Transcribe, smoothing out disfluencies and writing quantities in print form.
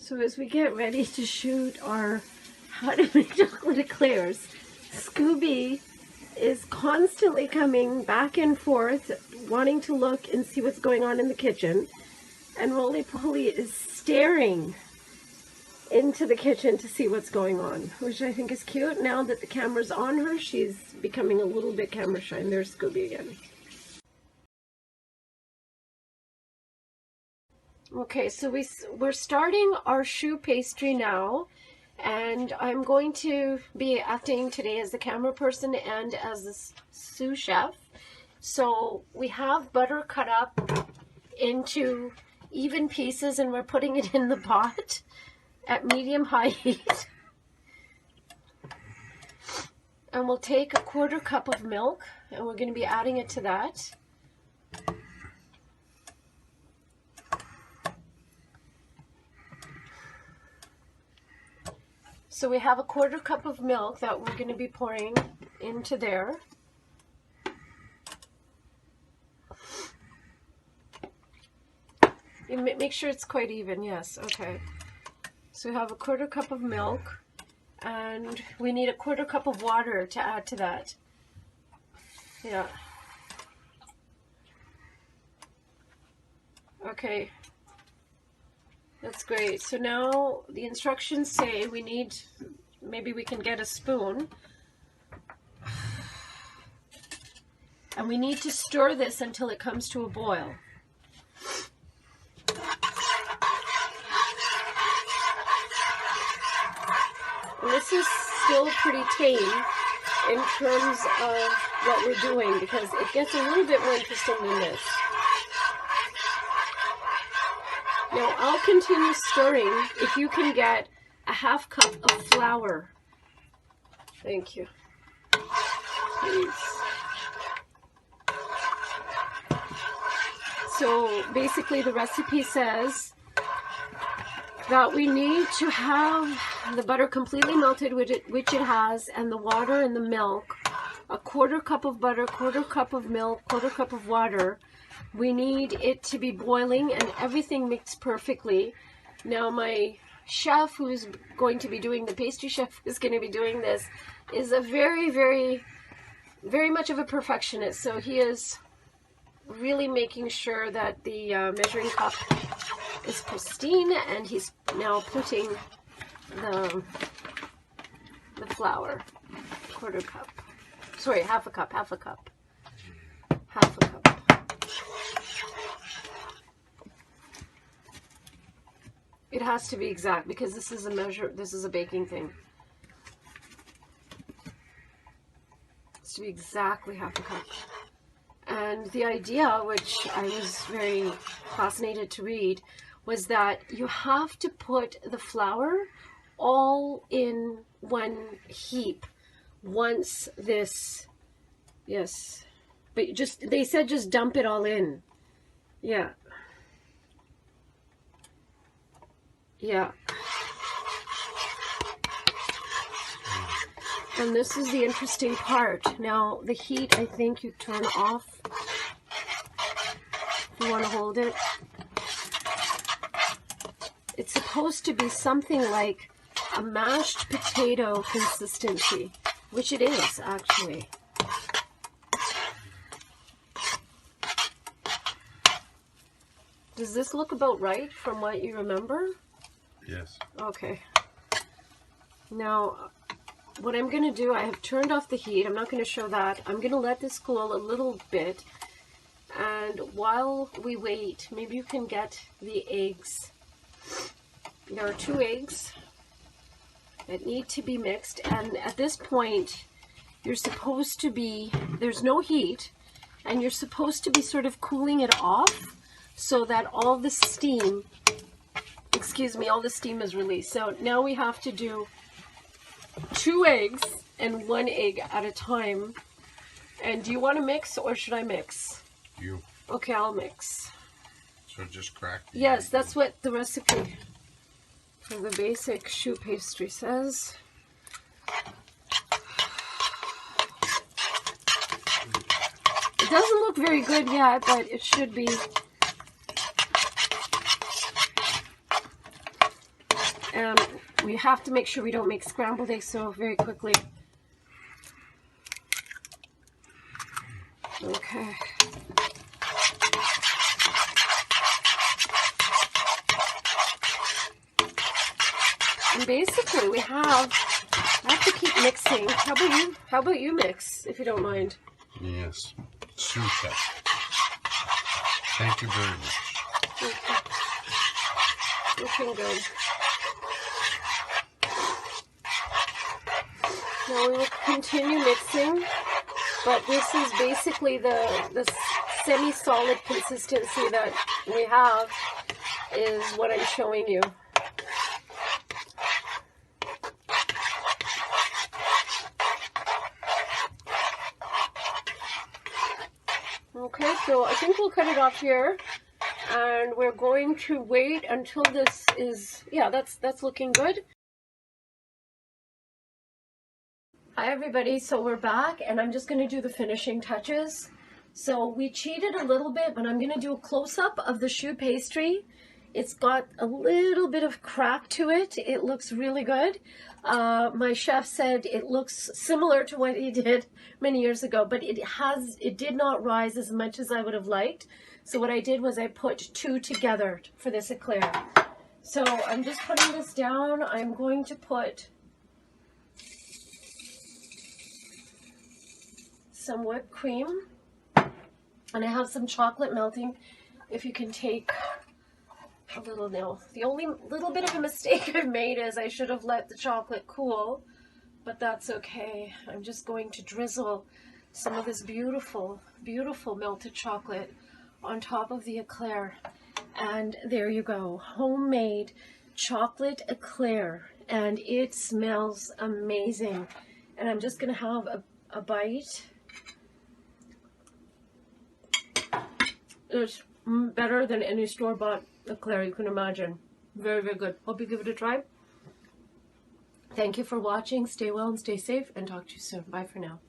So as we get ready to shoot our how to make chocolate eclairs, Scooby is constantly coming back and forth, wanting to look and see what's going on in the kitchen. And Roly Poly is staring into the kitchen to see what's going on, which I think is cute. Now that the camera's on her, she's becoming a little bit camera shy. And there's Scooby again. Okay, so we're starting our choux pastry now, and I'm going to be acting today as the camera person and as the sous chef. So we have butter cut up into even pieces, and we're putting it in the pot at medium-high heat. And we'll take a 1/4 cup of milk, and we're going to be adding it to that. So we have a 1/4 cup of milk that we're going to be pouring into there. You make sure it's quite even, yes, okay. So we have a 1/4 cup of milk, and we need a 1/4 cup of water to add to that. Yeah. Okay. That's great. So now the instructions say we need, maybe we can get a spoon. And we need to stir this until it comes to a boil. And this is still pretty tame in terms of what we're doing, because it gets a little bit more interesting than this. Now I'll continue stirring if you can get a 1/2 cup of flour. Thank you. Please. So basically the recipe says that we need to have the butter completely melted, which it has, and the water and the milk. A 1/4 cup of butter, 1/4 cup of milk, 1/4 cup of water. We need it to be boiling and everything mixed perfectly. Now my chef, who's going to be doing, the pastry chef who's going to be doing this, is a very, very, very much of a perfectionist. So he is really making sure that the measuring cup is pristine, and he's now putting the flour, 1/4 cup. Sorry, 1/2 cup, 1/2 cup. 1/2 cup. It has to be exact because this is a measure, this is a baking thing. It's to be exactly 1/2 cup. And the idea, which I was very fascinated to read, was that you have to put the flour all in one heap once this, yes, but just, they said just dump it all in. Yeah. Yeah. And this is the interesting part. Now, the heat, I think you turn off if you want to hold it. It's supposed to be something like a mashed potato consistency, which it is, actually. Does this look about right from what you remember? Yes. Okay. Now, what I'm going to do, I have turned off the heat. I'm not going to show that. I'm going to let this cool a little bit. And while we wait, maybe you can get the eggs. There are 2 eggs that need to be mixed. And at this point, you're supposed to be, there's no heat, and you're supposed to be sort of cooling it off so that all the steam, excuse me, all the steam is released. So now we have to do 2 eggs and 1 egg at a time. And do you want to mix or should I mix? You. Okay, I'll mix. So just crack the Yes, egg. that's what the recipe for the basic choux pastry says. It doesn't look very good yet, but it should be. And we have to make sure we don't make scrambled eggs so very quickly. Okay. And basically we have, I have to keep mixing. How about you? How about you mix, if you don't mind? Yes. Choux Pastry. Thank you very much. Okay. Looking good. Now we will continue mixing, but this is basically the semi-solid consistency that we have is what I'm showing you. Okay, so I think we'll cut it off here, and we're going to wait until this is, yeah, that's looking good. Hi everybody, so we're back, and I'm just going to do the finishing touches. So we cheated a little bit, but I'm going to do a close-up of the choux pastry. It's got a little bit of crack to it. It looks really good. My chef said it looks similar to what he did many years ago, but it did not rise as much as I would have liked. So what I did was I put two together for this eclair. So I'm just putting this down. I'm going to put some whipped cream, and I have some chocolate melting. If you can take a little now. The only little bit of a mistake I've made is I should have let the chocolate cool, but that's okay. I'm just going to drizzle some of this beautiful, beautiful melted chocolate on top of the eclair. And there you go, homemade chocolate eclair, and it smells amazing. And I'm just gonna have a bite. It's better than any store-bought eclair you can imagine. Very, very good. Hope you give it a try. Thank you for watching. Stay well and stay safe, and talk to you soon. Bye for now.